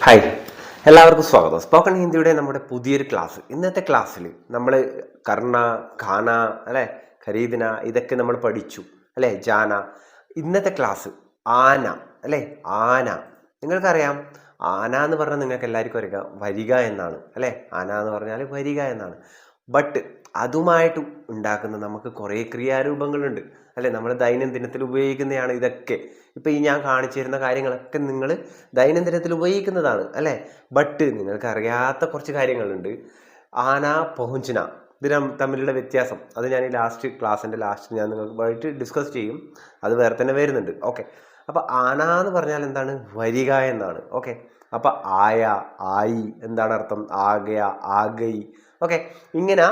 Hi, എല്ലാവർക്കും സ്വാഗതം. Spoken ഹിന്ദിയുടെ നമ്മുടെ പുതിയൊരു ക്ലാസ്. ഇന്നത്തെ ക്ലാസ്സിൽ നമ്മൾ കർണ, ഖാന, അല്ലേ, ഖരീദന ഇതൊക്കെ നമ്മൾ പഠിച്ചു, അല്ലേ, ജാന. ഇന്നത്തെ ക്ലാസ് ആന, അല്ലേ, ആന. നിങ്ങൾക്കറിയാം, ആന എന്ന് പറഞ്ഞാൽ നിങ്ങൾക്ക് എല്ലാവർക്കും അറിയാം വരിക എന്നാണ്, അല്ലേ. ആന എന്ന് പറഞ്ഞാൽ വരിക എന്നാണ്. ബട്ട് അതുമായിട്ട് ഉണ്ടാക്കുന്ന നമുക്ക് കുറേ ക്രിയാരൂപങ്ങളുണ്ട്, അല്ലേ. നമ്മൾ ദൈനംദിനത്തിൽ ഉപയോഗിക്കുന്നതാണ് ഇതൊക്കെ. ഇപ്പം ഈ ഞാൻ കാണിച്ചു തരുന്ന കാര്യങ്ങളൊക്കെ നിങ്ങൾ ദൈനംദിനത്തിൽ ഉപയോഗിക്കുന്നതാണ്, അല്ലേ. ബട്ട് നിങ്ങൾക്ക് അറിയാത്ത കുറച്ച് കാര്യങ്ങളുണ്ട്. ആന, പഹുഞ്ചന, ഇത് തമ്മിലുള്ള വ്യത്യാസം അത് ഞാൻ ഈ ക്ലാസ്സിൻ്റെ ലാസ്റ്റ് ഞാൻ നിങ്ങളുമായിട്ട് ഡിസ്കസ് ചെയ്യും. അത് വേറെ തന്നെ വരുന്നുണ്ട്. ഓക്കെ, അപ്പം ആന എന്ന് പറഞ്ഞാൽ എന്താണ്? വരിക എന്നാണ്. ഓക്കെ, അപ്പം ആയ, ആയി എന്താണ് അർത്ഥം? ആകയ, ആഗൈ. ഓക്കെ, ഇങ്ങനെ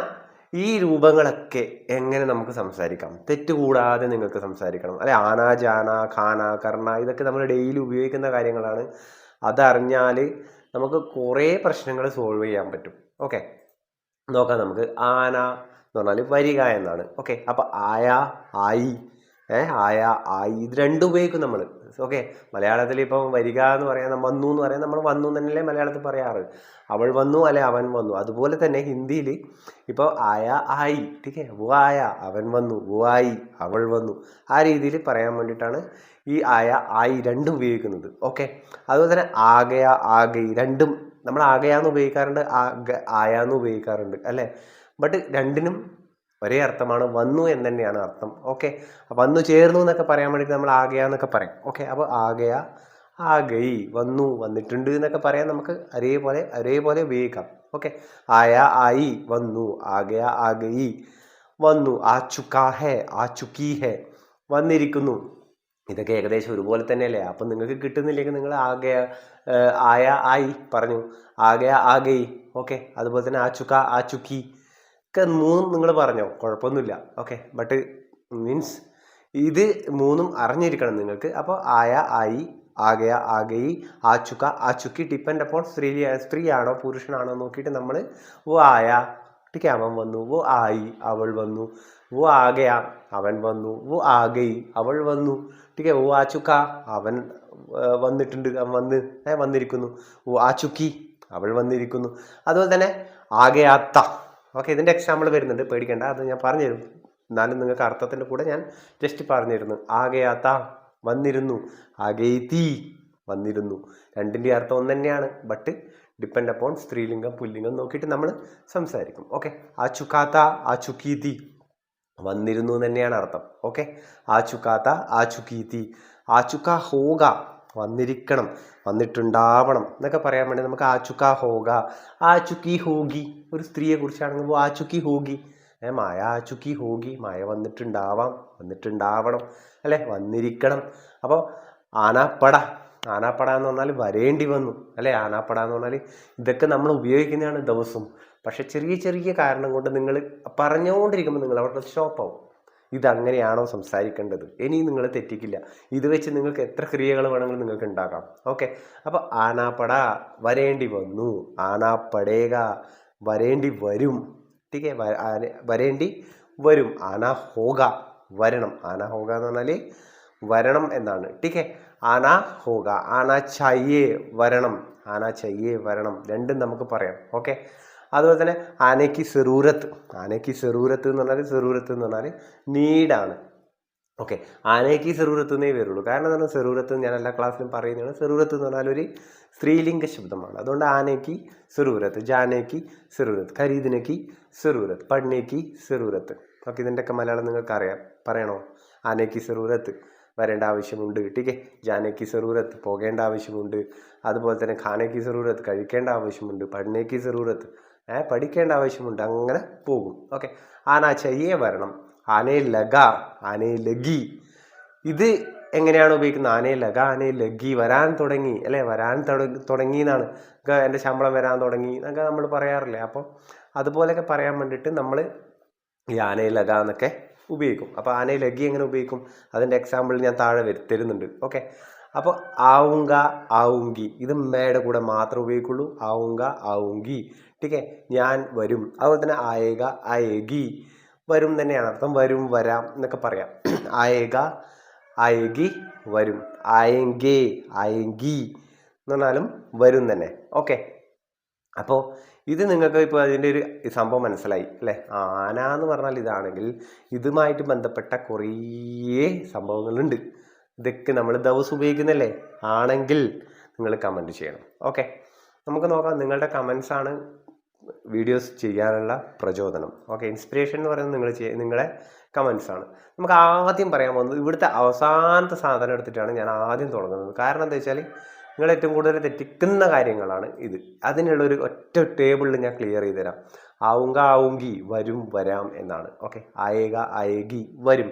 ഈ രൂപങ്ങളൊക്കെ എങ്ങനെ നമുക്ക് സംസാരിക്കാം? തെറ്റുകൂടാതെ നിങ്ങൾക്ക് സംസാരിക്കണം, അല്ലെ. ആന, ജാന, ഖാന, കർണ ഇതൊക്കെ നമ്മൾ ഡെയിലി ഉപയോഗിക്കുന്ന കാര്യങ്ങളാണ്. അതറിഞ്ഞാൽ നമുക്ക് കുറേ പ്രശ്നങ്ങൾ സോൾവ് ചെയ്യാൻ പറ്റും. ഓക്കെ, നോക്കാം നമുക്ക്. ആന എന്ന് പറഞ്ഞാൽ വരിക എന്നാണ്. ഓക്കെ, അപ്പം ആയ, ആയി, ആയ, ആയി ഇത് രണ്ടും ഉപയോഗിക്കും നമ്മൾ. ഓക്കെ, മലയാളത്തിൽ ഇപ്പം വരിക എന്ന് പറയാൻ വന്നു എന്ന് പറയാൻ നമ്മൾ വന്നു തന്നെയല്ലേ മലയാളത്തിൽ പറയാറ്. അവൾ വന്നു, അല്ലെ, അവൻ വന്നു. അതുപോലെ തന്നെ ഹിന്ദിയിൽ ഇപ്പോൾ ആയ, ആയി, ടീക്കെ, വോ ആയ, അവൻ വന്നു, വോ ആയി, അവൾ വന്നു. ആ രീതിയിൽ പറയാൻ വേണ്ടിയിട്ടാണ് ഈ ആയ, ആയി രണ്ടും ഉപയോഗിക്കുന്നത്. ഓക്കെ, അതുപോലെ തന്നെ ആകയ, ആഗൈ രണ്ടും നമ്മൾ ആകയാന്ന് ഉപയോഗിക്കാറുണ്ട്, ആയാന്ന് ഉപയോഗിക്കാറുണ്ട്, അല്ലേ. ബട്ട് രണ്ടിനും ഒരേ അർത്ഥമാണ്, വന്നു എന്ന് തന്നെയാണ് അർത്ഥം. ഓക്കെ, വന്നു ചേർന്നു എന്നൊക്കെ പറയാൻ വേണ്ടിയിട്ട് നമ്മൾ ആകയാന്നൊക്കെ പറയും. ഓക്കെ, അപ്പോൾ ആകയ, ആഗൈ വന്നു, വന്നിട്ടുണ്ട് എന്നൊക്കെ പറയാൻ നമുക്ക് ഒരേപോലെ ഉപയോഗിക്കാം. ഓക്കെ, ആയ, ആയി വന്നു, ആകയ, ആഗൈ വന്നു, ആ ചുക്കാ ഹെ, ആ ചുക്കി ഹെ വന്നിരിക്കുന്നു. ഇതൊക്കെ ഏകദേശം ഒരുപോലെ തന്നെയല്ലേ. അപ്പം നിങ്ങൾക്ക് കിട്ടുന്നില്ലെങ്കിൽ നിങ്ങൾ ആയ, ആയി പറഞ്ഞു, ആകയ, ആഗൈ. ഓക്കെ, അതുപോലെ തന്നെ ആ ചുക്ക, ആ ചുക്കി ഒക്കെ മൂന്നും നിങ്ങൾ പറഞ്ഞോ, കുഴപ്പമൊന്നുമില്ല. ഓക്കെ, ബട്ട് മീൻസ് ഇത് മൂന്നും അറിഞ്ഞിരിക്കണം നിങ്ങൾക്ക്. അപ്പോൾ ആയ, ആയി, ആകയ, ആഗൈ, ആ ചുക്ക, ആ ചുക്കി ഡിപ്പെൻഡ് അപ്പോൾ സ്ത്രീ ആണോ പുരുഷനാണോ നോക്കിയിട്ട് നമ്മൾ ഓ ആയ, ടീക്കെ, അവൻ വന്നു, ഓ ആയി, അവൾ വന്നു, ഓ ആകയ, അവൻ വന്നു, ഓ ആഗൈ, അവൾ വന്നു, ടീക്കെ, ഓ ആ ചുക്ക, അവൻ വന്നിട്ടുണ്ട്, അവൻ വന്നിരിക്കുന്നു, ഓ ആ ചുക്കി, അവൾ വന്നിരിക്കുന്നു. അതുപോലെ തന്നെ ആകയാത്ത. ഓക്കെ, ഇതിൻ്റെ എക്സാമ്പിൾ വരുന്നുണ്ട്, പേടിക്കേണ്ട, അത് ഞാൻ പറഞ്ഞുതരും. എന്നാലും നിങ്ങൾക്ക് അർത്ഥത്തിൻ്റെ കൂടെ ഞാൻ ജസ്റ്റ് പറഞ്ഞിരുന്നു. ആകയാത്ത വന്നിരുന്നു, ആകെയ്തി വന്നിരുന്നു. രണ്ടിൻ്റെ അർത്ഥം ഒന്ന് തന്നെയാണ്, ബട്ട് ഡിപ്പെൻഡ് അപ്പോൺ സ്ത്രീലിംഗം പുല്ലിംഗം നോക്കിയിട്ട് നമ്മൾ സംസാരിക്കും. ഓക്കെ, ആ ചുക്കാത്ത, ആ ചുക്കീതി വന്നിരുന്നു തന്നെയാണ് അർത്ഥം. ഓക്കെ, ആ ചുക്കാത്ത, ആ ചുക്കീതി, ആ ചുക്ക ഹോഗ വന്നിരിക്കണം, വന്നിട്ടുണ്ടാവണം എന്നൊക്കെ പറയാൻ വേണ്ടി നമുക്ക് ആ ചുക്ക ഹോഗ, ആ ചുക്കി ഹോഗി. ഒരു സ്ത്രീയെ കുറിച്ചാണെങ്കിൽ ആ ചുക്കി ഹോഗി, മായ ആ ചുക്കി ഹോഗി, മായ വന്നിട്ടുണ്ടാവണം, അല്ലെ, വന്നിരിക്കണം. അപ്പോൾ ആനാപ്പട, ആനാപ്പട എന്ന് പറഞ്ഞാൽ വരേണ്ടി വന്നു, അല്ലെ. ആനാപ്പട എന്ന് പറഞ്ഞാൽ ഇതൊക്കെ നമ്മൾ ഉപയോഗിക്കുന്നതാണ് ദിവസവും. പക്ഷെ ചെറിയ ചെറിയ കാരണം കൊണ്ട് നിങ്ങൾ പറഞ്ഞുകൊണ്ടിരിക്കുമ്പോൾ നിങ്ങൾ അവിടെ സ്റ്റോപ്പാവും. ഇതങ്ങനെയാണോ സംസാരിക്കേണ്ടത്? ഇനി നിങ്ങൾ തെറ്റിക്കില്ല. ഇത് വെച്ച് നിങ്ങൾക്ക് എത്ര ക്രിയകൾ വേണമെങ്കിലും നിങ്ങൾക്ക് ഉണ്ടാക്കാം. ഓക്കെ, അപ്പോൾ ആനാപ്പട വരേണ്ടി വന്നു, ആനാപ്പടേക വരേണ്ടി വരും, ടീക്കെ, വരേണ്ടി വരും, ആനാ ഹോഗ വരണം, ആനാ ഹോഗ എന്ന് പറഞ്ഞാൽ വരണം എന്നാണ്. ടീക്കെ, ആനാ ഹോഗ, ആനാ ചായേ വരണം, ആനാ ചായേ വരണം, രണ്ടും നമുക്ക് പറയാം. ഓക്കെ, അതുപോലെ തന്നെ ആനയ്ക്ക് സെറൂരത്ത്, ആനയ്ക്ക് സെറൂരത്ത് എന്ന് പറഞ്ഞാൽ നീഡാണ്. ഓക്കെ, ആനയ്ക്ക് സെറൂരത്ത് എന്നേ വരുള്ളൂ. കാരണം എന്താണ്? സെറൂരത്ത് ഞാൻ എല്ലാ ക്ലാസ്സിലും പറയുന്നതാണ്. സെറൂരത്ത് എന്ന് പറഞ്ഞാൽ ഒരു സ്ത്രീലിംഗ ശബ്ദമാണ്. അതുകൊണ്ട് ആനയ്ക്ക് സെറൂരത്ത്, ജാനയ്ക്ക് സെറൂരത്ത്, ഖരീദിനയ്ക്ക് സെറൂരത്ത്, പഠനയ്ക്ക് സെറൂരത്ത്. ഓക്കെ, ഇതിൻ്റെയൊക്കെ മലയാളം നിങ്ങൾക്ക് അറിയാം. പറയണോ? ആനയ്ക്ക് സെറൂരത്ത് വരേണ്ട ആവശ്യമുണ്ട്, ടീക്കെ, ജാനയ്ക്ക് സെറൂരത്ത് പോകേണ്ട ആവശ്യമുണ്ട്, അതുപോലെ തന്നെ ഖാനയ്ക്ക് സെറൂരത്ത് കഴിക്കേണ്ട ആവശ്യമുണ്ട്, പഠനയ്ക്ക് സെറൂരത്ത് പഠിക്കേണ്ട ആവശ്യമുണ്ട്, അങ്ങനെ പോകും. ഓക്കെ, ആന ചയ്യേ വരണം, ആനയെ ലഗ, ആനയെ ലഗി. ഇത് എങ്ങനെയാണ് ഉപയോഗിക്കുന്നത്? ആനയെ ലഗ, ആനയെ ലഗി, വരാൻ തുടങ്ങി, അല്ലേ, വരാൻ തുടങ്ങി എന്നാണ്. എൻ്റെ ശമ്പളം വരാൻ തുടങ്ങി എന്നൊക്കെ നമ്മൾ പറയാറില്ലേ. അപ്പോൾ അതുപോലെയൊക്കെ പറയാൻ വേണ്ടിയിട്ട് നമ്മൾ ഈ ആനയെ ലഗ എന്നൊക്കെ ഉപയോഗിക്കും. അപ്പോൾ ആനയെ ലഗി എങ്ങനെ ഉപയോഗിക്കും? അതിൻ്റെ എക്സാമ്പിൾ ഞാൻ താഴെ തരുന്നുണ്ട്. ഓക്കെ, അപ്പോൾ ആവുങ്ക, ആവുങ്കി ഇത് മേയുടെ കൂടെ മാത്രമേ ഉപയോഗിക്കുള്ളൂ. ആവുങ്ക, ആവുങ്കി, ടീക്കെ, ഞാൻ വരും. അതുപോലെ തന്നെ ആയേക, ആയേഗി വരും തന്നെയാണ് അർത്ഥം. വരും, വരാം എന്നൊക്കെ പറയാം. ആയേക, ആയേഗി വരും, ആയെങ്കേ, ആയെങ്കി എന്ന് പറഞ്ഞാലും വരും തന്നെ. ഓക്കെ, അപ്പോൾ ഇത് നിങ്ങൾക്ക് ഇപ്പോൾ അതിൻ്റെ ഒരു സംഭവം മനസ്സിലായി അല്ലേ? ആന എന്ന് പറഞ്ഞാൽ ഇതാണെങ്കിൽ ഇതുമായിട്ട് ബന്ധപ്പെട്ട കുറേ സംഭവങ്ങളുണ്ട്. ഇതൊക്കെ നമ്മൾ ദിവസം ഉപയോഗിക്കുന്നല്ലേ? ആണെങ്കിൽ നിങ്ങൾ കമൻറ്റ് ചെയ്യണം. ഓക്കെ, നമുക്ക് നോക്കാം. നിങ്ങളുടെ കമൻസാണ് വീഡിയോസ് ചെയ്യാനുള്ള പ്രചോദനം. ഓക്കെ, ഇൻസ്പിറേഷൻ എന്ന് പറയുന്നത് നിങ്ങളെ കമൻസാണ്. നമുക്ക് ആദ്യം പറയാൻ പോകുന്നത് ഇവിടുത്തെ അവസാനത്തെ സാധനം എടുത്തിട്ടാണ് ഞാൻ ആദ്യം തുടങ്ങുന്നത്. കാരണം എന്താ വെച്ചാൽ നിങ്ങൾ ഏറ്റവും കൂടുതൽ തെറ്റിക്കുന്ന കാര്യങ്ങളാണ് ഇത്. അതിനുള്ളൊരു ഒറ്റ ടേബിളിൽ ഞാൻ ക്ലിയർ ചെയ്ത് തരാം. ആവുങ്ക ആവുങ്കി വരും വരാം എന്നാണ്. ഓക്കെ, ആയേക ആയേഗി വരും,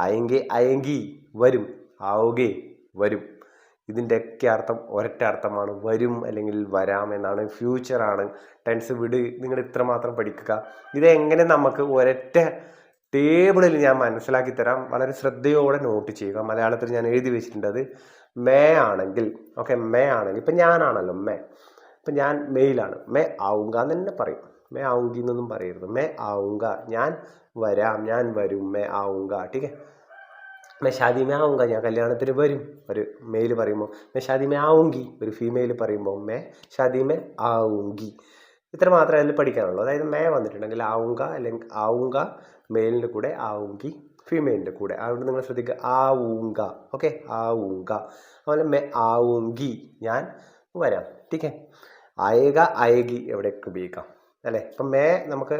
ആയെങ്കെ അയെങ്കി വരും, ആവുകെ വരും. ഇതിൻ്റെയൊക്കെ അർത്ഥം ഒരൊറ്റ അർത്ഥമാണ്, വരും അല്ലെങ്കിൽ വരാം എന്നാണ്. ഫ്യൂച്ചറാണ്, ടെൻസ് വിട്. നിങ്ങൾ ഇത്രമാത്രം പഠിക്കുക. ഇതെങ്ങനെ നമുക്ക് ഒരൊറ്റ ടേബിളിൽ ഞാൻ മനസ്സിലാക്കി തരാം. വളരെ ശ്രദ്ധയോടെ നോട്ട് ചെയ്യുക. മലയാളത്തിൽ ഞാൻ എഴുതി വെച്ചിട്ടുണ്ട്. അത് മേ ആണെങ്കിൽ, ഓക്കെ, മേ ആണെങ്കിൽ ഇപ്പം ഞാനാണല്ലോ മേ. ഇപ്പം ഞാൻ മെയിലാണ്. മേ ആവുങ്ക എന്ന് തന്നെ പറയും. മേ ആവുങ്കി എന്നൊന്നും പറയരുത്. മേ ആവുങ്ക, ഞാൻ വരാം, ഞാൻ വരും. മേ ആവുങ്ക, ടീക്കെ. മേ ഷാദി മേ ആവുങ്ക, ഞാൻ കല്യാണത്തിന് വരും, ഒരു മെയിൽ പറയുമ്പോൾ. മേ ഷാദി മേ ആവുങ്കി, ഒരു ഫീമെയിൽ പറയുമ്പോൾ മേ ഷാദി മേ ആവുങ്കി. ഇത്ര മാത്രമേ അതിൽ പഠിക്കാനുള്ളൂ. അതായത് മേ വന്നിട്ടുണ്ടെങ്കിൽ ആവുങ്ക, അല്ലെങ്കിൽ ആവുങ്ക മെയിലിൻ്റെ കൂടെ, ആവുങ്കി ഫീമെയിലിൻ്റെ കൂടെ. അതുകൊണ്ട് നിങ്ങൾ ശ്രദ്ധിക്കുക, ആവുങ്ക. ഓക്കെ, ആവുങ്ക. അതുപോലെ മേ ആവുങ്കി, ഞാൻ വരാം. ടീക്കെ. ആയേക ആയേഗി എവിടെയൊക്കെ ഉപയോഗിക്കാം അല്ലേ? ഇപ്പം മേ നമുക്ക്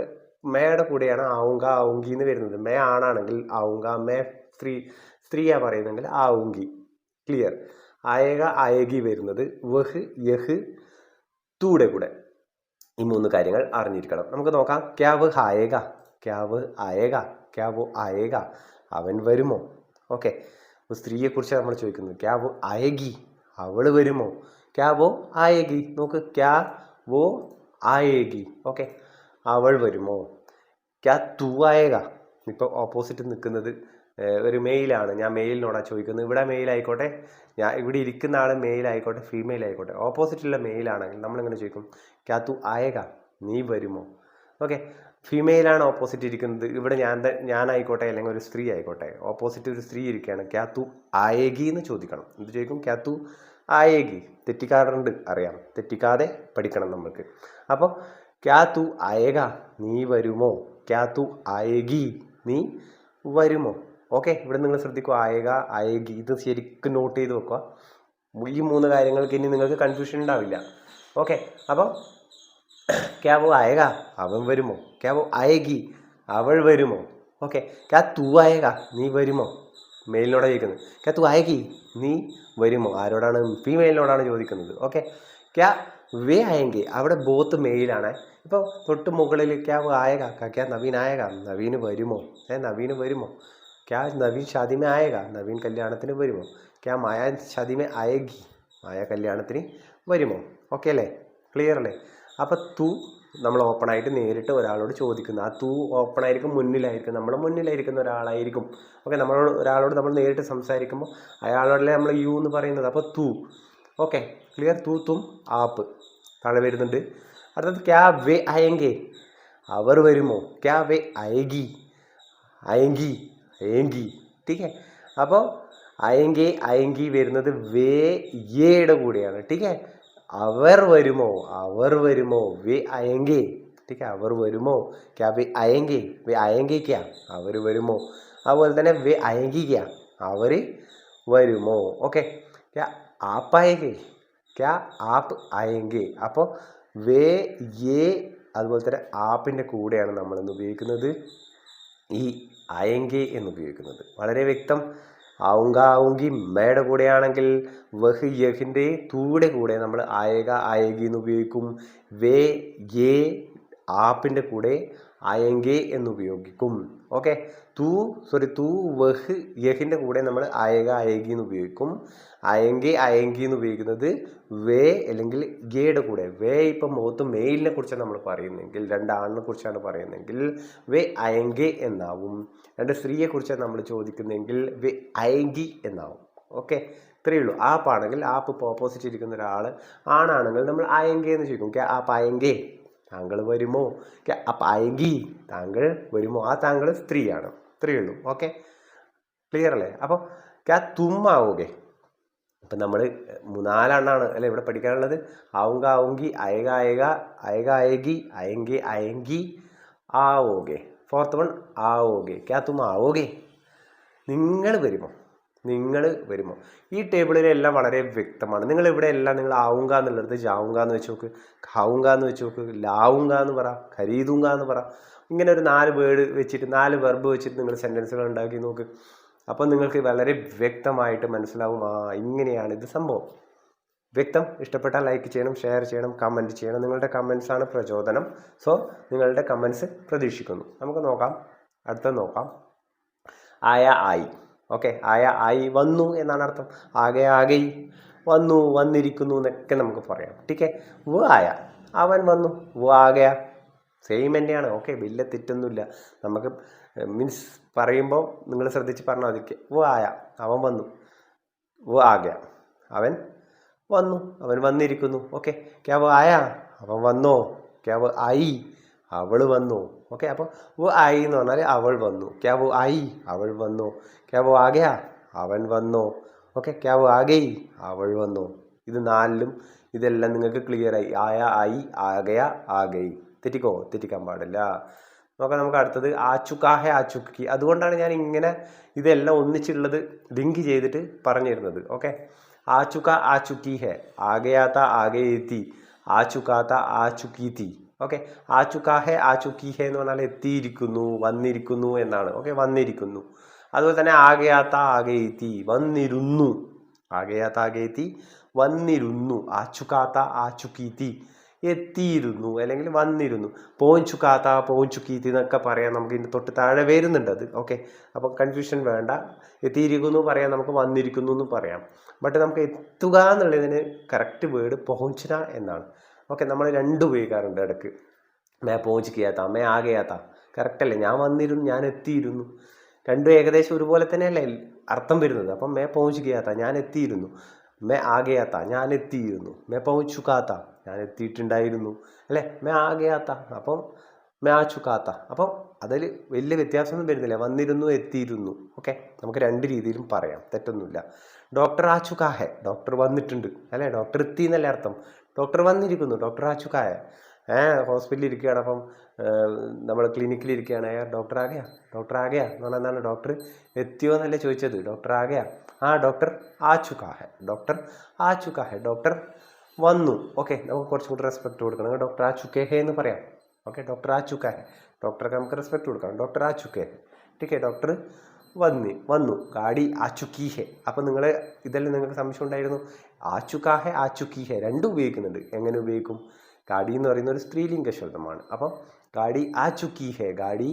മേയുടെ കൂടെയാണ് ആവുങ്ക ആവുങ്കി എന്ന് വരുന്നത്. May ആണാണെങ്കിൽ ആവുങ്ക, may സ്ത്രീയാ പറയുന്നെങ്കിൽ ആവുങ്കി. ക്ലിയർ. ആയേക ആയേഗി വരുന്നത് വഹ് യഹ് തൂടെ കൂടെ. ഈ 3 കാര്യങ്ങൾ അറിഞ്ഞിരിക്കണം. നമുക്ക് നോക്കാം. ക്യാവ് ആയേക, ക്യാവ് ആയേക, ക്യാവോ ആയേക, അവൻ വരുമോ? ഓക്കെ, സ്ത്രീയെക്കുറിച്ച് നമ്മൾ ചോദിക്കുന്നത്. ക്യാവോ ആയേഗി, അവൾ വരുമോ? ക്യാവോ ആയേഗി, നോക്ക്, ക്യാ വോ ആയേഗി. ഓക്കെ, അവൾ വരുമോ? ക്യാ തൂ ആയേക. ഇപ്പോൾ ഓപ്പോസിറ്റ് നിൽക്കുന്നത് ഒരു മെയിലാണ്. ഞാൻ മെയിലിനോടാണ് ചോദിക്കുന്നത്. ഇവിടെ മെയിൽ ആയിക്കോട്ടെ, ഞാൻ ഇവിടെ ഇരിക്കുന്ന ആൾ മെയിൽ ആയിക്കോട്ടെ, ഫീമെയിൽ ആയിക്കോട്ടെ, ഓപ്പോസിറ്റുള്ള മെയിലാണെങ്കിൽ നമ്മളിങ്ങനെ ചോദിക്കും, ക്യാ തൂ ആയേക, നീ വരുമോ? ഓക്കെ, ഫീമെയിലാണ് ഓപ്പോസിറ്റ് ഇരിക്കുന്നത്. ഇവിടെ ഞാനായിക്കോട്ടെ അല്ലെങ്കിൽ ഒരു സ്ത്രീ ആയിക്കോട്ടെ, ഓപ്പോസിറ്റ് ഒരു സ്ത്രീ ഇരിക്കുകയാണ്. ക്യാ തൂ ആയേഗി എന്ന് ചോദിക്കണം. എന്ത് ചോദിക്കും? ക്യാ തൂ ആയേഗി. തെറ്റിക്കാറുണ്ട്, അറിയാം. തെറ്റിക്കാതെ പഠിക്കണം നമ്മൾക്ക്. അപ്പോൾ ക്യാ തൂ ആയേക, നീ വരുമോ? ക്യാ തൂ ആയേഗി, നീ വരുമോ? ഓക്കെ, ഇവിടെ നിങ്ങൾ ശ്രദ്ധിക്കുക. ആയേക ആയേഗി, ഇത് ശരിക്കും നോട്ട് ചെയ്ത് വെക്കുക. ഈ 3 കാര്യങ്ങൾക്ക് ഇനി നിങ്ങൾക്ക് കൺഫ്യൂഷൻ ഉണ്ടാവില്ല. ഓക്കെ, അപ്പോൾ ക്യാ വോ ആയേക, അവൻ വരുമോ? ക്യാ വോ ആയേഗി, അവൾ വരുമോ? ഓക്കെ, ക്യാ തൂ ആയേക, നീ വരുമോ? മെയിലിനോടാണ് ചോദിക്കുന്നത്. ക്യാ തൂ ആയേഗി, നീ വരുമോ? ആരോടാണ്? ഫീമെയിലിനോടാണ് ചോദിക്കുന്നത്. ഓക്കെ, ക്യാ വേ ആയെങ്കിൽ, അവിടെ ബോത്ത് മെയിലാണ്. ഇപ്പോൾ തൊട്ട് മുകളിൽ ക്യാ വോ ആയേക, ക്യാ നവീൻ ആയേക, നവീന് വരുമോ? നവീന് വരുമോ? ക്യാ നവീൻ ഷാദി മേ ആയേക, നവീൻ കല്യാണത്തിന് വരുമോ? ക്യാ മായ ഷാദി മേ ആയേഗി, മായ കല്യാണത്തിന് വരുമോ? ഓക്കെ അല്ലേ? ക്ലിയർ അല്ലേ? അപ്പോൾ തൂ നമ്മൾ ഓപ്പണായിട്ട് നേരിട്ട് ഒരാളോട് ചോദിക്കുന്നു. ആ തൂ ഓപ്പണായിരിക്കും, മുന്നിലായിരിക്കും, നമ്മുടെ മുന്നിലായിരിക്കുന്ന ഒരാളായിരിക്കും. ഓക്കെ, ഒരാളോട് നമ്മൾ നേരിട്ട് സംസാരിക്കുമ്പോൾ അയാളോടല്ലേ നമ്മൾ യു എന്ന് പറയുന്നത്. അപ്പോൾ തൂ. Okay, clear. തൂ തും ആപ്പ് താഴെ വരുന്നുണ്ട്. അടുത്തത് ക്യാ വേ ആയെങ്കെ, അവർ വരുമോ? ക്യാ വേ ആയേഗി, ആയെങ്കി ആയെങ്കി. ടീക്കെ. അപ്പോൾ ആയെങ്കെ ആയെങ്കി വരുന്നത് വേ യേയുടെ കൂടെയാണ്. ടീക്കെ. അവർ വരുമോ, അവർ വരുമോ? വേ ആയെങ്കെ. ടീക്കെ, അവർ വരുമോ? ക്യാ വേ ആയെങ്കെ, വേ ആയെങ്കെ ക്യാ, അവർ വരുമോ? അതുപോലെ തന്നെ വേ ആയെങ്കി ക്യാ, അവർ വരുമോ? ഓക്കെ, ക്യാ ആപ്പ് ആയെങ്കെ, ക്യാ ആപ്പ് ആയെങ്കെ. അപ്പോൾ വേ യേ അതുപോലെ തന്നെ ആപ്പിൻ്റെ കൂടെയാണ് നമ്മളിന്ന് ഉപയോഗിക്കുന്നത് ഈ ആയെങ്കെ എന്ന് ഉപയോഗിക്കുന്നത്. വളരെ വ്യക്തം. ആവുങ്ക ആവുങ്കി മേയുടെ കൂടെയാണെങ്കിൽ വഹ് യഹിൻ്റെ തൂടെ കൂടെ നമ്മൾ ആയേക ആയേഗി എന്ന് ഉപയോഗിക്കും. വേ യേ ആപ്പിൻ്റെ കൂടെ ആയെങ്കെ എന്ന് ഉപയോഗിക്കും. ഓക്കെ, തൂ വഹ് യഹിൻ്റെ കൂടെ നമ്മൾ ആയേക ആയേഗി എന്ന് ഉപയോഗിക്കും. ആയെങ്കെ ആയെങ്കി എന്ന് ഉപയോഗിക്കുന്നത് വേ അല്ലെങ്കിൽ ഗേയുടെ കൂടെ. വേ ഇപ്പം മുഖത്ത് മെയിലിനെ കുറിച്ചാണ് നമ്മൾ പറയുന്നതെങ്കിൽ, 2 ആണിനെ കുറിച്ചാണ് പറയുന്നതെങ്കിൽ വേ അയങ്കെ എന്നാവും. 2 സ്ത്രീയെക്കുറിച്ചാണ് നമ്മൾ ചോദിക്കുന്നതെങ്കിൽ വേ അയങ്കി എന്നാവും. ഓക്കെ, ഇത്രയേ ഉള്ളൂ. ആപ്പാണെങ്കിൽ ആപ്പ് ഇപ്പോൾ ഓപ്പോസിറ്റ് ഇരിക്കുന്ന ഒരാൾ ആണാണെങ്കിൽ നമ്മൾ അയങ്കെ എന്ന് ചോദിക്കും. ക്യാ ആപ്പ് അയങ്കെ, താങ്കൾ വരുമോ? ക്യാ ആപ്പ് അയങ്കി, താങ്കൾ വരുമോ? ആ താങ്കൾ സ്ത്രീയാണ്. ഇത്രയേ ഉള്ളൂ. ഓക്കെ, ക്ലിയർ അല്ലേ? അപ്പോൾ ക്യാ തും ആവുകെ, ഇപ്പം നമ്മൾ 4 അല്ലേ ഇവിടെ പഠിക്കാനുള്ളത്. ആവുങ്ക ആവുങ്കി, അയക അയക, അയക അയകി, അയങ്കെ അയങ്കി, ആവോगे. ഫോർത്ത് വൺ ആവോगे. ക്യാ തും ആവോगे? നിങ്ങൾ വരുമോ? ഈ ടേബിളിലെല്ലാം വളരെ വ്യക്തമാണ്. നിങ്ങൾ ഇവിടെ എല്ലാം നിങ്ങൾ ആവുങ്ക എന്നുള്ളത് ജാവുങ്ക എന്ന് വെച്ച് നോക്ക്, ഖാവുങ്ക എന്ന് വെച്ച് നോക്ക്, ലാവുങ്ക എന്ന് പറ, ഖരീദുങ്ക എന്ന് പറ. ഇങ്ങനെ ഒരു 4 വേർഡ് വെച്ചിട്ട് 4 വെർബ് വെച്ചിട്ട് നിങ്ങൾ സെൻറ്റൻസുകൾ ഉണ്ടാക്കി നോക്ക്. അപ്പം നിങ്ങൾക്ക് വളരെ വ്യക്തമായിട്ട് മനസ്സിലാവും, ഇങ്ങനെയാണ് ഇത് സംഭവം. വ്യക്തം? ഇഷ്ടപ്പെട്ടാൽ ലൈക്ക് ചെയ്യണം, ഷെയർ ചെയ്യണം, കമൻറ്റ് ചെയ്യണം. നിങ്ങളുടെ കമൻസാണ് പ്രചോദനം. സോ നിങ്ങളുടെ കമൻസ് പ്രതീക്ഷിക്കുന്നു. നമുക്ക് നോക്കാം, അടുത്ത നോക്കാം. ആയ ആയി. ഓക്കെ, ആയ ആയി വന്നു എന്നാണ് അർത്ഥം. ആകെ ആകെ വന്നു, വന്നിരിക്കുന്നു എന്നൊക്കെ നമുക്ക് പറയാം. ടീക്കെ, വ ആയ അവൻ വന്നു, വ ആകയ സെയിം തന്നെയാണ്. ഓക്കെ, വലിയ തെറ്റൊന്നുമില്ല. നമുക്ക് മീൻസ് പറയുമ്പോൾ നിങ്ങൾ ശ്രദ്ധിച്ച് പറഞ്ഞാൽ മതി. വ ആയ അവൻ വന്നു, വ ആകയ അവൻ വന്നു, അവൻ വന്നിരിക്കുന്നു. ഓക്കെ, ക്യാ വ ആയ അവൻ വന്നോ, ക്യാ വ ആയി അവൾ വന്നു. ഓക്കെ, അപ്പോൾ വ ആയി എന്ന് പറഞ്ഞാൽ അവൾ വന്നു. ക്യാ വ ആയി അവൾ വന്നു. ക്യാ വ ആകയ അവൻ വന്നു. ഓക്കെ, ക്യാ വ ആകെ അവൾ വന്നു. ഇത് 4ലും ഇതെല്ലാം നിങ്ങൾക്ക് ക്ലിയറായി. ആയ ആയി, ആകയ ആകെ. തെറ്റിക്കാൻ പാടില്ല. നോക്കാം, നമുക്ക് അടുത്തത് ആച്ചുക്കാഹെ ആച്ചുക്കി. അതുകൊണ്ടാണ് ഞാൻ ഇങ്ങനെ ഇതെല്ലാം ഒന്നിച്ചുള്ളത് ലിങ്ക് ചെയ്തിട്ട് പറഞ്ഞു തരുന്നത്. ഓക്കെ, ആച്ചുക ആച്ചുക്കി ഹെ, ആകയാത്ത ആകെയെത്തി, ആച്ചുക്കാത്ത ആച്ചുക്കീത്തി. ഓക്കെ, ആച്ചുക്കാഹെ ആച്ചുക്കി ഹെ എന്ന് പറഞ്ഞാൽ എത്തിയിരിക്കുന്നു, വന്നിരിക്കുന്നു എന്നാണ്. ഓക്കെ, വന്നിരിക്കുന്നു. അതുപോലെ തന്നെ ആകയാത്ത ആകെയെത്തി, വന്നിരുന്നു. ആകയാത്ത ആകെയെത്തി, വന്നിരുന്നു. ആച്ചുക്കാത്ത ആച്ചുക്കീത്തി, എത്തിയിരുന്നു അല്ലെങ്കിൽ വന്നിരുന്നു. പോഞ്ചുക്കാത്ത പോഞ്ചുക്കീത്തി എന്നൊക്കെ പറയാം. നമുക്ക് ഇതിൻ്റെ തൊട്ട് താഴെ വരുന്നുണ്ട് അത്. ഓക്കെ, അപ്പോൾ കൺഫ്യൂഷൻ വേണ്ട. എത്തിയിരിക്കുന്നു പറയാം, നമുക്ക് വന്നിരിക്കുന്നു എന്ന് പറയാം. ബട്ട് നമുക്ക് എത്തുക എന്നുള്ളതിന് കറക്റ്റ് വേർഡ് പോഞ്ചന എന്നാണ്. ഓക്കെ, നമ്മൾ 2 ഉപയോഗിക്കാറുണ്ട് ഇടയ്ക്ക്. May പോഞ്ച് കിയാത്ത, may ആകെയാത്ത. കറക്റ്റ് അല്ലേ? ഞാൻ വന്നിരുന്നു, ഞാൻ എത്തിയിരുന്നു. രണ്ടും ഏകദേശം ഒരുപോലെ തന്നെയല്ലേ അർത്ഥം വരുന്നത്. അപ്പം മേ പോഞ്ച് കിയാത്ത, ഞാൻ എത്തിയിരുന്നു. മേ ആകെയാത്ത, ഞാൻ എത്തിയിരുന്നു. മേ പൗച്ചുക്കാത്ത, ഞാൻ എത്തിയിട്ടുണ്ടായിരുന്നു. അല്ലേ? മേ ആകെയാത്ത, അപ്പം മേ ആച്ചുക്കാത്ത. അപ്പം അതിൽ വലിയ വ്യത്യാസമൊന്നും വരുന്നില്ല. വന്നിരുന്നു, എത്തിയിരുന്നു. ഓക്കെ, നമുക്ക് 2 രീതിയിലും പറയാം, തെറ്റൊന്നുമില്ല. ഡോക്ടർ ആച്ചുക്കാഹെ, ഡോക്ടർ വന്നിട്ടുണ്ട്. അല്ലേ? ഡോക്ടർ എത്തി എന്നല്ലേ അർത്ഥം. ഡോക്ടർ വന്നിരിക്കുന്നു, ഡോക്ടർ ആച്ചുക്കാഹെ. ഹോസ്പിറ്റലിൽ ഇരിക്കുകയാണ്, അപ്പം നമ്മൾ ക്ലിനിക്കിൽ ഇരിക്കുകയാണ്. ഡോക്ടർ ആകെയാ എന്ന് പറഞ്ഞാൽ എന്താണ്? ഡോക്ടർ എത്തിയോ എന്നല്ലേ ചോദിച്ചത്. ഡോക്ടർ ആകെയാ, ഡോക്ടർ ആച്ചുക്കാഹെ, ഡോക്ടർ വന്നു. ഓക്കെ, നമുക്ക് കുറച്ചും കൂടി റെസ്പെക്ട് കൊടുക്കണം. ഡോക്ടർ ആച്ചുക്കേഹെ എന്ന് പറയാം. ഓക്കെ, ഡോക്ടർ ആച്ചുക്കാഹെ, ഡോക്ടർക്ക് നമുക്ക് റെസ്പെക്ട് കൊടുക്കണം. ഡോക്ടർ ആച്ചുക്കേഹെ. ടീക്കെ, ഡോക്ടർ വന്നു. ഗാഡി ആച്ചുക്കീഹെ. അപ്പം നിങ്ങൾ ഇതെല്ലാം നിങ്ങൾക്ക് സംശയം ഉണ്ടായിരുന്നു. ആച്ചുക്കാഹെ ആച്ചുക്കീഹെ 2 ഉപയോഗിക്കുന്നുണ്ട്. എങ്ങനെ ഉപയോഗിക്കും? ഗാഡി എന്ന് പറയുന്ന ഒരു സ്ത്രീലിംഗ ശബ്ദമാണ്. അപ്പം ഗാഡി ആച്ചുക്കീഹെ, ഗാഡി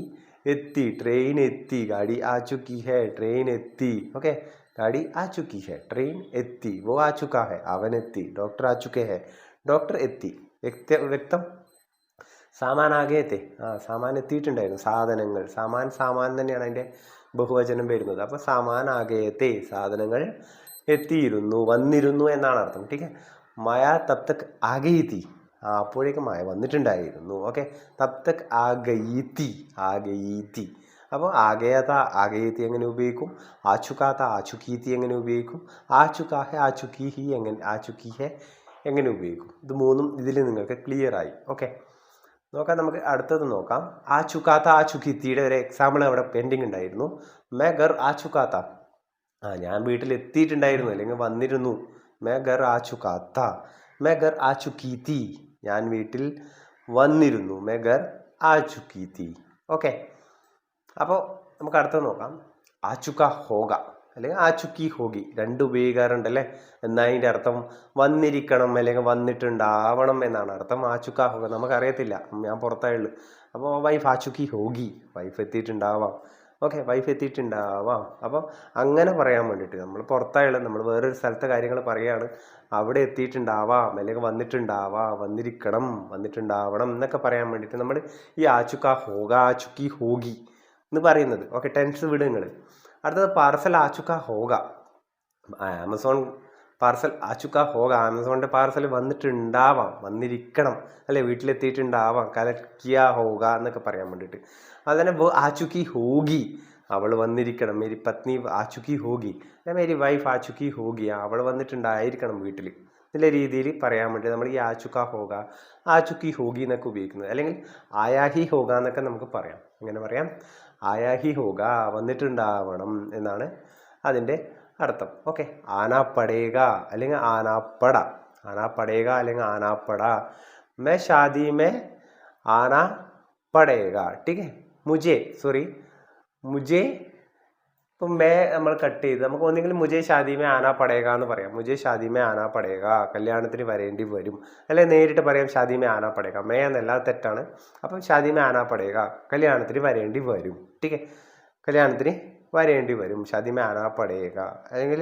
എത്തി, ട്രെയിൻ എത്തി. ഗാഡി ആച്ചുക്കീഹെ, ട്രെയിൻ എത്തി. ഓക്കെ, ഗാഡി ആച്ചുക്കീഹെ, ട്രെയിൻ എത്തി. വോ ആച്ചുക്കാഹെ, അവൻ എത്തി. ഡോക്ടർ ആച്ചുക്കേഹെ, ഡോക്ടർ എത്തി. വ്യക്തം? സാമാൻ ആകെത്തെ, സാമാൻ എത്തിയിട്ടുണ്ടായിരുന്നു. സാധനങ്ങൾ, സാമാൻ തന്നെയാണ് അതിൻ്റെ ബഹുവചനം വരുന്നത്. അപ്പോൾ സാമാൻ ആകെത്തെ, സാധനങ്ങൾ എത്തിയിരുന്നു, വന്നിരുന്നു എന്നാണ് അർത്ഥം. ടീക്കെ, മായ തബ് തക് ആകെത്തി, അപ്പോഴേക്കും മായ വന്നിട്ടുണ്ടായിരുന്നു. ഓക്കെ, തബ് തക് ആകെത്തി. അപ്പോൾ ആകെയാത്ത ആകെത്തി എങ്ങനെ ഉപയോഗിക്കും? ആച്ചുക്കാത്ത ആച്ചുക്കീത്തി എങ്ങനെ ഉപയോഗിക്കും? ആച്ചുക്കാഹെ ആച്ചുക്കീഹെ എങ്ങനെ ഉപയോഗിക്കും? ഇത് 3ഉം ഇതിൽ നിങ്ങൾക്ക് ക്ലിയറായി. ഓക്കെ, നോക്കാം, നമുക്ക് അടുത്തത് നോക്കാം. ആച്ചുക്കാത്ത ആച്ചുക്കീത്തിയുടെ ഒരു എക്സാമ്പിൾ അവിടെ പെൻഡിങ് ഉണ്ടായിരുന്നു. മേ ഗർ ആച്ചുക്കാത്ത, ഞാൻ വീട്ടിൽ എത്തിയിട്ടുണ്ടായിരുന്നു അല്ലെങ്കിൽ വന്നിരുന്നു. മേ ഗർ ആച്ചുക്കാത്ത, മേ ഗർ ആച്ചുക്കീത്തി, ഞാൻ വീട്ടിൽ വന്നിരുന്നു. മേ ഗർ ആച്ചുക്കീത്തി. ഓക്കെ, അപ്പോൾ നമുക്ക് അടുത്തത് നോക്കാം. ആച്ചുക്ക ഹോഗ അല്ലെങ്കിൽ ആച്ചുക്കി ഹോഗി 2 ഉപയോഗിക്കാറുണ്ടല്ലേ. എന്നാൽ അതിൻ്റെ അർത്ഥം വന്നിരിക്കണം അല്ലെങ്കിൽ വന്നിട്ടുണ്ടാവണം എന്നാണ് അർത്ഥം. ആച്ചുക്ക ഹോഗ നമുക്കറിയത്തില്ല, ഞാൻ പുറത്തായുള്ളൂ. അപ്പോൾ വൈഫ് ആച്ചുക്കി ഹോഗി, വൈഫ് എത്തിയിട്ടുണ്ടാവാം. ഓക്കെ, വൈഫ് എത്തിയിട്ടുണ്ടാവാം. അപ്പോൾ അങ്ങനെ പറയാൻ വേണ്ടിയിട്ട് നമ്മൾ പുറത്തായുള്ളത്, നമ്മൾ വേറൊരു സ്ഥലത്തെ കാര്യങ്ങൾ പറയുകയാണ്. അവിടെ എത്തിയിട്ടുണ്ടാവാം അല്ലെങ്കിൽ വന്നിട്ടുണ്ടാവാം, വന്നിരിക്കണം, വന്നിട്ടുണ്ടാവണം എന്നൊക്കെ പറയാൻ വേണ്ടിയിട്ട് നമ്മൾ ഈ ആച്ചുക്ക ഹോഗ, ആച്ചുക്കി ഹോഗി എന്ന് പറയുന്നത്. ഓക്കെ, ടെൻസ് വിടുങ്ങൾ. അടുത്തത് പാർസൽ ആച്ചുക്ക ഹോഗ. ആമസോൺ പാർസൽ ആച്ചുക്ക ഹോഗ, ആമസോണിൻ്റെ പാർസൽ വന്നിട്ടുണ്ടാവാം, വന്നിരിക്കണം, അല്ലെ? വീട്ടിലെത്തിയിട്ടുണ്ടാവാം. കലക്കിയ ഹോഗ എന്നൊക്കെ പറയാൻ വേണ്ടിയിട്ട്. അതുതന്നെ ആച്ചുക്കി ഹോഗി, അവൾ വന്നിരിക്കണം, മേരി പത്നി ആചുക്കി ഹോഗി, അല്ലെ മേരി വൈഫ് ആചുക്കി ഹോഗി, അവൾ വന്നിട്ടുണ്ടായിരിക്കണം വീട്ടിൽ എന്നുള്ള രീതിയിൽ പറയാൻ വേണ്ടി നമ്മൾ ഈ ആചുക്ക ഹോഗ, ആചുക്കി ഹോഗി എന്നൊക്കെ ഉപയോഗിക്കുന്നത്. അല്ലെങ്കിൽ ആയാഹി ഹോഗ എന്നൊക്കെ നമുക്ക് പറയാം. എങ്ങനെ പറയാം? ആയാഹി ഹോഗ, വന്നിട്ടുണ്ടാവണം എന്നാണ് അതിൻ്റെ അർത്ഥം. ഓക്കെ, ആനാപ്പടേക അല്ലെങ്കിൽ ആനാപ്പട, ആനാപ്പടേക അല്ലെങ്കിൽ ആനാപ്പട. मैं शादी में आना पड़ेगा, ठीक है. മുജെ ഇപ്പം നമ്മൾ കട്ട് ചെയ്ത് നമുക്ക് ഒന്നെങ്കിൽ മുജെ ഷാദിമേ ആനാ പടേക എന്ന് പറയാം. മുജെ ഷാദിമേ ആനാ പടേക, കല്യാണത്തിന് വരേണ്ടി വരും. അല്ലെ നേരിട്ട് പറയാം ഷാദിമേ ആനാ പടേക. മേ എന്നല്ല, തെറ്റാണ്. അപ്പം ഷാദിമേ ആനാ പടേക, കല്യാണത്തിന് വരേണ്ടി വരും. ടീക്കെ, കല്യാണത്തിന് വരേണ്ടി വരും. ഷാദിമേ ആനാ പടേക അല്ലെങ്കിൽ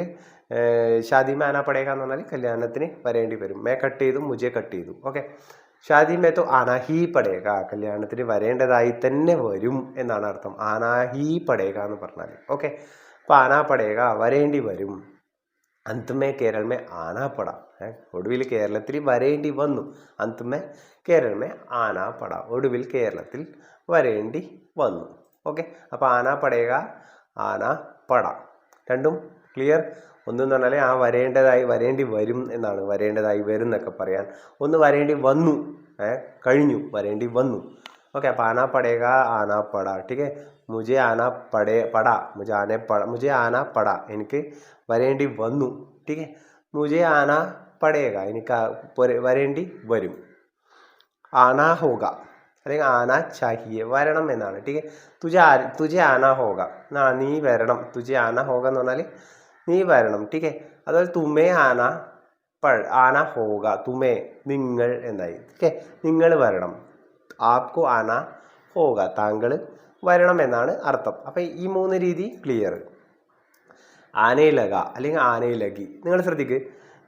ഷാദിമേ ആനാ പടേക എന്ന് പറഞ്ഞാൽ കല്യാണത്തിന് വരേണ്ടി വരും. മേ കട്ട് ചെയ്തു, മുജെ കട്ട് ചെയ്തു. ഓക്കെ, ഷാദിമേ തോ ആനാഹി പടേക, കല്യാണത്തിന് വരേണ്ടതായി തന്നെ വരും എന്നാണ് അർത്ഥം. ആനാഹി പടേക എന്ന് പറഞ്ഞാൽ. ഓക്കെ, അപ്പോൾ ആനാ പടേക, വരേണ്ടി വരും. അന്തമേ കേരളമേ ആനാപ്പട, ഒടുവിൽ കേരളത്തിൽ വരേണ്ടി വന്നു. അന്തമേ കേരളമേ ആനാപ്പട, ഒടുവിൽ കേരളത്തിൽ വരേണ്ടി വന്നു. ഓക്കെ, അപ്പോൾ ആനാ പടേക, ആനാപ്പട, രണ്ടും ക്ലിയർ. ഒന്നെന്ന് പറഞ്ഞാൽ ആ വരേണ്ടി വരും എന്നാണ്, വരേണ്ടതായി വരും എന്നൊക്കെ പറയാൻ. ഒന്ന് വരേണ്ടി വന്നു, കഴിഞ്ഞു, വരേണ്ടി വന്നു. ഓക്കെ, അപ്പോൾ ആനാ പടേക, ആനാ പട. ടീക്കെ, മുജെ ആനാ പട, മുജെ ആനാ പട, എനിക്ക് വരേണ്ടി വന്നു. ടീക്കെ, മുജെ ആനാ പടേക, എനിക്ക് വരേണ്ടി വരും. ആനാ ഹോഗ അല്ലെങ്കിൽ ആനാ ചാഹിയെ, വരണം എന്നാണ്. ടീക്കെ, തുജെ ആനാ ഹോഗ, നീ വരണം. തുജെ ആനാ ഹോഗ എന്ന് പറഞ്ഞാൽ നീ വരണം. ടീക്കെ, അതുപോലെ തുമേ ആന ഹോഗ, തുമേ നിങ്ങൾ എന്നായി. ഓക്കെ, നിങ്ങൾ വരണം. ആപ്കോ ആന ഹോഗ, താങ്കൾ വരണം എന്നാണ് അർത്ഥം. അപ്പം ഈ മൂന്ന് രീതി ക്ലിയർ. ആനേ ലഗ അല്ലെങ്കിൽ ആനേ ലഗി, നിങ്ങൾ ശ്രദ്ധിക്ക്.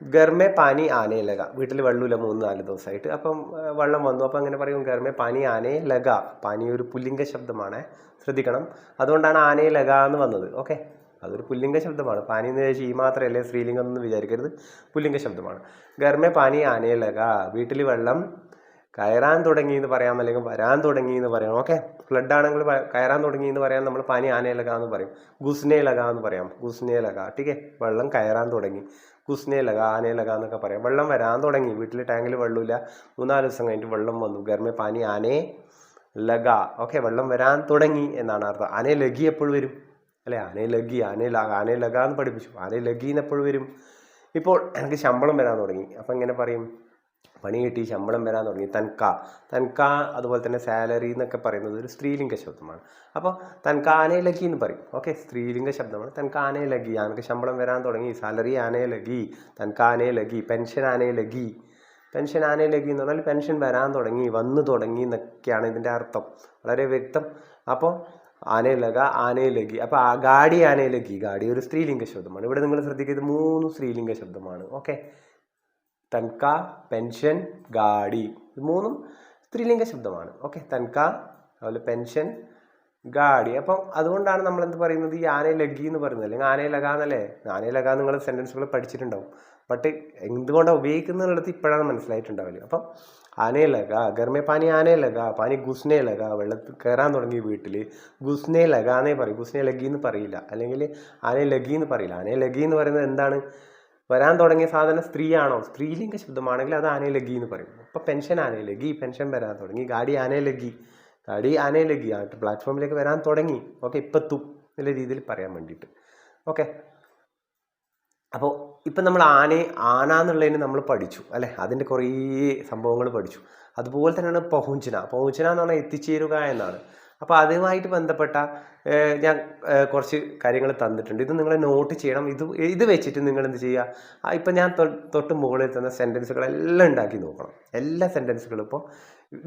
ഗർമേ പാനി ആനേ ലഗ, വീട്ടിൽ വെള്ളമില്ല 3-4 ദിവസമായിട്ട്. അപ്പം വെള്ളം വന്നു. അപ്പം അങ്ങനെ പറയും, ഗർമേ പാനി ആനേ ലഗ. പാനി ഒരു പുല്ലിംഗ ശബ്ദമാണ്, ശ്രദ്ധിക്കണം. അതുകൊണ്ടാണ് ആനേ ലഗ എന്ന് വന്നത്. ഓക്കെ, അതൊരു പുല്ലിംഗ ശബ്ദമാണ്. പാനി എന്ന് വെച്ചാൽ ഈ മാത്രമല്ലേ സ്ത്രീലിംഗം എന്ന് വിചാരിക്കരുത്, പുല്ലിംഗ ശബ്ദമാണ്. ഗർമേ പാനി ആനേ ലഗ, വീട്ടിൽ വെള്ളം കയറാൻ തുടങ്ങി എന്ന് പറയാം, അല്ലെങ്കിൽ വരാൻ തുടങ്ങി എന്ന് പറയാം. ഓക്കെ, ഫ്ലഡ് ആണെങ്കിൽ കയറാൻ തുടങ്ങി എന്ന് പറയാൻ നമ്മൾ പാനി ആനേ ലഗ എന്ന് പറയും. ഗുസ്നേ ലഗ എന്ന് പറയാം, ഗുസ്നേ ലഗ. ടീക്കെ, വെള്ളം കയറാൻ തുടങ്ങി, ഗുസ്നേ ലഗ, ആനേ ലഗ എന്നൊക്കെ പറയാം. വെള്ളം വരാൻ തുടങ്ങി, വീട്ടിൽ ടാങ്കിൽ വെള്ളമില്ല, 3-4 ദിവസം കഴിഞ്ഞിട്ട് വെള്ളം വന്നു. ഗർമേ പാനി ആനേ ലഗ. ഓക്കെ, വെള്ളം വരാൻ തുടങ്ങി എന്നാണ് അർത്ഥം. ആനേ ലഗി എപ്പോഴും വരും? അല്ലെ, ആനേ ലഗി, ആനേ ലഗ എന്ന് പഠിപ്പിച്ചു. ആനേ ലഗി എന്ന് എപ്പോഴും വരും? ഇപ്പോൾ എനിക്ക് ശമ്പളം വരാൻ തുടങ്ങി. അപ്പം എങ്ങനെ പറയും? പണി കിട്ടി, ശമ്പളം വരാൻ തുടങ്ങി. തൻക അതുപോലെ തന്നെ സാലറി എന്നൊക്കെ പറയുന്നത് ഒരു സ്ത്രീലിംഗ ശബ്ദമാണ്. അപ്പോൾ തൻക ആനേ ലഗി എന്ന് പറയും. ഓക്കെ, സ്ത്രീലിംഗ ശബ്ദമാണ്. തൻക ആനേ ലഗി, എനിക്ക് ശമ്പളം വരാൻ തുടങ്ങി. സാലറി ആനേ ലഗി, തൻക ആനേ ലഗി. പെൻഷൻ ആനേ ലഗി, പെൻഷൻ ആനേ ലഗി എന്ന് പറഞ്ഞാൽ പെൻഷൻ വരാൻ തുടങ്ങി, വന്നു തുടങ്ങി എന്നൊക്കെയാണ് ഇതിൻ്റെ അർത്ഥം. വളരെ വ്യക്തം. അപ്പോൾ ആനേ ലഗ, ആനേ ലഗി. അപ്പോൾ ഗാഡി ആനേ ലഗി, ഗാഡി ഒരു സ്ത്രീലിംഗ ശബ്ദമാണ്. ഇവിടെ നിങ്ങൾ ശ്രദ്ധിക്കുക, ഇത് 3 സ്ത്രീലിംഗ ശബ്ദമാണ്. ഓക്കെ, തൻക, പെൻഷൻ, ഗാഡി, ഇത് 3 സ്ത്രീലിംഗ ശബ്ദമാണ്. ഓക്കെ, തൻക, അതുപോലെ പെൻഷൻ, ഗാഡി. അപ്പം അതുകൊണ്ടാണ് നമ്മൾ എന്ത് പറയുന്നത്, ഈ ആനേ ലഗി എന്ന് പറയുന്നത്, അല്ലെങ്കിൽ ആനേ ലഗ എന്നല്ലേ. ആനേ ലഗ നിങ്ങൾ സെൻറ്റൻസുകൾ പഠിച്ചിട്ടുണ്ടാവും. ബട്ട് എന്തുകൊണ്ടാണ് ഉപയോഗിക്കുന്നുള്ളത് ഇപ്പോഴാണ് മനസ്സിലായിട്ടുണ്ടാവില്ല. അപ്പം ആനേ ലഗ, ഗർമേ പാനി ആനേ ലഗ, പാനി ഗുസ്നേ ലഗ, വെള്ളത്തിൽ കയറാൻ തുടങ്ങി വീട്ടിൽ. ഗുസ്നേ ലഗ എന്നേ പറയും, ഗുസ്നേ ലഗി എന്ന് പറയില്ല, അല്ലെങ്കിൽ ആനേ ലഗി എന്ന് പറയില്ല. ആനേ ലഗി എന്ന് പറയുന്നത് എന്താണ്? വരാൻ തുടങ്ങിയ സാധനം സ്ത്രീയാണോ? സ്ത്രീലിംഗ ശബ്ദമാണെങ്കിൽ അത് ആനേ ലഗി എന്ന് പറയും. അപ്പോൾ പെൻഷൻ ആനേ ലഗി, പെൻഷൻ വരാൻ തുടങ്ങി. ഗാഡി ആനേ ലഗി, ഗാഡി ആനേ ലഗി, ആയിട്ട് പ്ലാറ്റ്ഫോമിലേക്ക് വരാൻ തുടങ്ങി. ഓക്കെ, ഇപ്പത്തും എന്നുള്ള രീതിയിൽ പറയാൻ വേണ്ടിയിട്ട്. ഓക്കെ, അപ്പോൾ ഇപ്പം നമ്മൾ ആന എന്നുള്ളതിന് നമ്മൾ പഠിച്ചു അല്ലേ, അതിൻ്റെ കുറേ സംഭവങ്ങൾ പഠിച്ചു. അതുപോലെ തന്നെയാണ് പഹുഞ്ചന എന്ന് പറഞ്ഞാൽ എത്തിച്ചേരുക എന്നാണ്. അപ്പോൾ അതുമായിട്ട് ബന്ധപ്പെട്ട ഞാൻ കുറച്ച് കാര്യങ്ങൾ തന്നിട്ടുണ്ട്. ഇത് നിങ്ങൾ നോട്ട് ചെയ്യണം. ഇത് വെച്ചിട്ട് നിങ്ങൾ എന്ത് ചെയ്യുക, ഇപ്പം ഞാൻ തൊട്ട് മുകളിൽ തന്ന സെൻറ്റൻസുകളെല്ലാം ഉണ്ടാക്കി നോക്കണം. എല്ലാ സെൻറ്റൻസുകളും ഇപ്പോൾ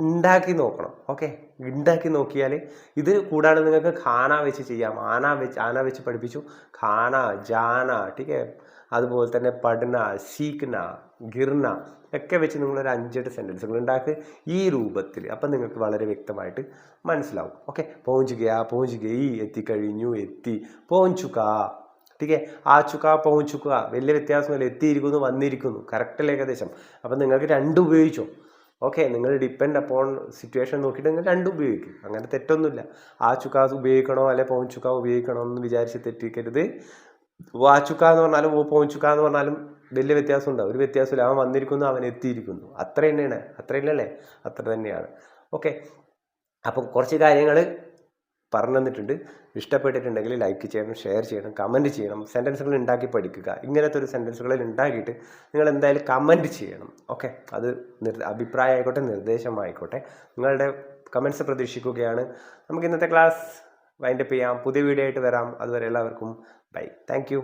ഉണ്ടാക്കി നോക്കണം. ഓക്കെ, ഉണ്ടാക്കി നോക്കിയാൽ ഇത് കൂടാതെ നിങ്ങൾക്ക് ഖാന വെച്ച് ചെയ്യാം. ആന വെച്ച് പഠിപ്പിച്ചു, ഖാന, ജാന, ടീക്കെ, അതുപോലെ തന്നെ പഠന, സീഖ്ന, ഗിർന ഒക്കെ വെച്ച് നിങ്ങളൊരു 5-8 സെൻറ്റൻസുകൾ ഉണ്ടാക്കുക ഈ രൂപത്തിൽ. അപ്പം നിങ്ങൾക്ക് വളരെ വ്യക്തമായിട്ട് മനസ്സിലാവും. ഓക്കെ, പോഞ്ച് ഗയി, എത്തിക്കഴിഞ്ഞു, എത്തി. പോഞ്ചുക, ടീക്കെ, ആച്ചുക, പോഞ്ചുക, വലിയ വ്യത്യാസമല്ല. എത്തിയിരിക്കുന്നു, വന്നിരിക്കുന്നു, കറക്റ്റല്ല ഏകദേശം. അപ്പം നിങ്ങൾക്ക് 2 ഉപയോഗിച്ചോ. ഓക്കെ, നിങ്ങൾ ഡിപ്പെൻഡ് അപ്പോൺ സിറ്റുവേഷൻ നോക്കിയിട്ട് നിങ്ങൾ രണ്ടും ഉപയോഗിക്കും, അങ്ങനെ തെറ്റൊന്നുമില്ല. ആ ചുക്ക ഉപയോഗിക്കണോ അല്ലെ പോൺ ചുക്ക ഉപയോഗിക്കണോ എന്ന് വിചാരിച്ച് തെറ്റിക്കരുത്. വാച്ചുക്ക എന്ന് പറഞ്ഞാലും പോൺ ചുക്ക എന്ന് പറഞ്ഞാലും വലിയ വ്യത്യാസം ഉണ്ടാവും, ഒരു വ്യത്യാസമില്ല. അവൻ വന്നിരിക്കുന്നു, അവൻ എത്തിയിരിക്കുന്നു, അത്ര തന്നെയാണ്, അത്ര ഇല്ലല്ലേ, അത്ര തന്നെയാണ്. ഓക്കെ, അപ്പം കുറച്ച് കാര്യങ്ങൾ പറഞ്ഞു തന്നിട്ടുണ്ട്. ഇഷ്ടപ്പെട്ടിട്ടുണ്ടെങ്കിൽ ലൈക്ക് ചെയ്യണം, ഷെയർ ചെയ്യണം, കമൻറ്റ് ചെയ്യണം. സെൻറ്റൻസുകൾ ഉണ്ടാക്കി പഠിക്കുക. ഇങ്ങനത്തെ ഒരു സെൻറ്റൻസുകളിൽ ഉണ്ടാക്കിയിട്ട് നിങ്ങൾ എന്തായാലും കമൻറ്റ് ചെയ്യണം. ഓക്കെ, അത് അഭിപ്രായം ആയിക്കോട്ടെ, നിർദ്ദേശമായിക്കോട്ടെ, നിങ്ങളുടെ കമൻറ്റ്സ് പ്രതീക്ഷിക്കുകയാണ്. നമുക്ക് ഇന്നത്തെ ക്ലാസ് വൈൻഡപ്പ് ചെയ്യാം. പുതിയ വീഡിയോ ആയിട്ട് വരാം. അതുവരെ എല്ലാവർക്കും ബൈ. Thank you.